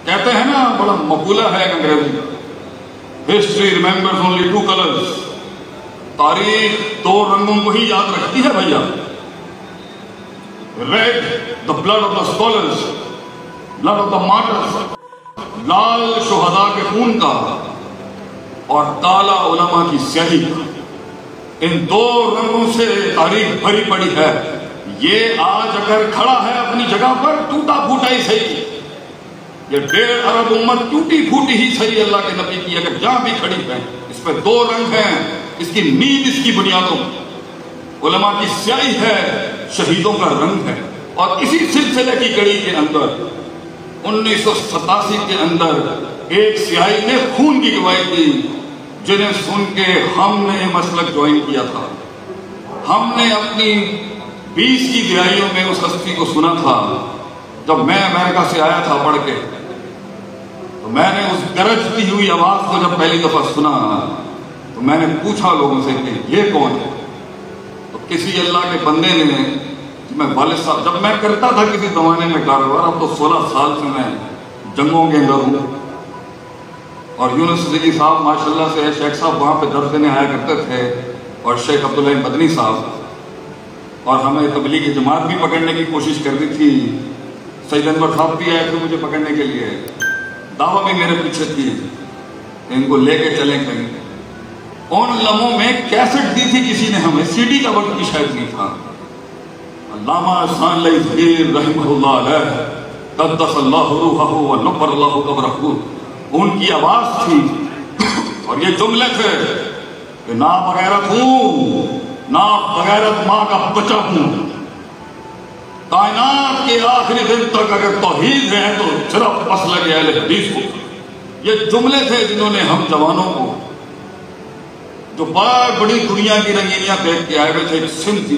کہتے ہیں نا بڑا مقولہ ہے ایک انگریزی، history remembers only two colours, تاریخ دو رنگوں کو ہی یاد رکھتی ہے بھیا، red the blood of the scholars, blood of the martyrs, لال شہداء کے خون کا اور کالا علماء کی سیاہی کا، ان دو رنگوں سے تاریخ بھری پڑی ہے۔ یہ آج اگر کھڑا ہے اپنی جگہ پر ٹوٹا پھوٹا ہی صحیح، یہ 1.5 ارب امت ٹوٹی پھوٹی ہی صحیح اللہ کے نبی کی اگر جہاں بھی کھڑی ہے، اس پہ دو رنگ ہیں، اس کی نیند اس کی بنیادوں، علماء کی سیاہی ہے، شہیدوں کا رنگ ہے۔ اور اسی سلسلے کی کڑی کے اندر 1987 کے اندر ایک سیاہی نے خون کی گواہی دی، جنہیں سن کے ہم نے مسلک جوائن کیا تھا۔ ہم نے اپنی 20 کی دہائیوں میں اس ہستی کو سنا تھا۔ جب میں امریکہ سے آیا تھا پڑھ کے، تو میں نے اس گرجتی ہوئی آواز کو جب پہلی دفعہ سنا تو میں نے پوچھا لوگوں سے کہ یہ کون ہے؟ تو کسی اللہ کے بندے نے، میں والد صاحب، جب میں کرتا تھا کسی زمانے میں کاروبار، اب تو 16 سال سے میں جنگوں کے اندر ہوں، اور یونس صدیقی صاحب ماشاءاللہ سے شیخ صاحب وہاں پہ درس دینے آیا کرتے تھے، اور شیخ عبداللہ مدنی صاحب، اور ہمیں تبلیغی جماعت بھی پکڑنے کی کوشش کرتی تھی۔ سید انور صاحب بھی آئے تھے مجھے پکڑنے کے لیے، دعویٰ بھی میرے پیچھے تھی کہ ان کو لے کے چلیں کہیں۔ ان لمحوں میں کیسٹ دی تھی کسی نے ہمیں، سی ڈی کا وقت بھی شاید نہیں تھا۔ علامہ احسان علی ظہیر رحمہ اللہ علیہ قدس اللہ روحہ ونور اللہ قبرہ، ان کی آواز تھی اور یہ جملے تھے کہ نا بغیرت ہوں، نا بغیرت ماں کا بچہ ہوں، کائنات کے آخری دن تک اگر توحید ہے تو صرف مسلک اہل حدیث کو۔ یہ جملے تھے جنہوں نے ہم جوانوں کو، جو بڑی دنیا کی رنگینیاں دیکھ کے آئے ہوئے تھے، سمت تھی،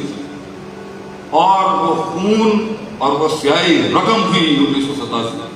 اور وہ خون اور وہ سیاہی رقم ہوئی 1987۔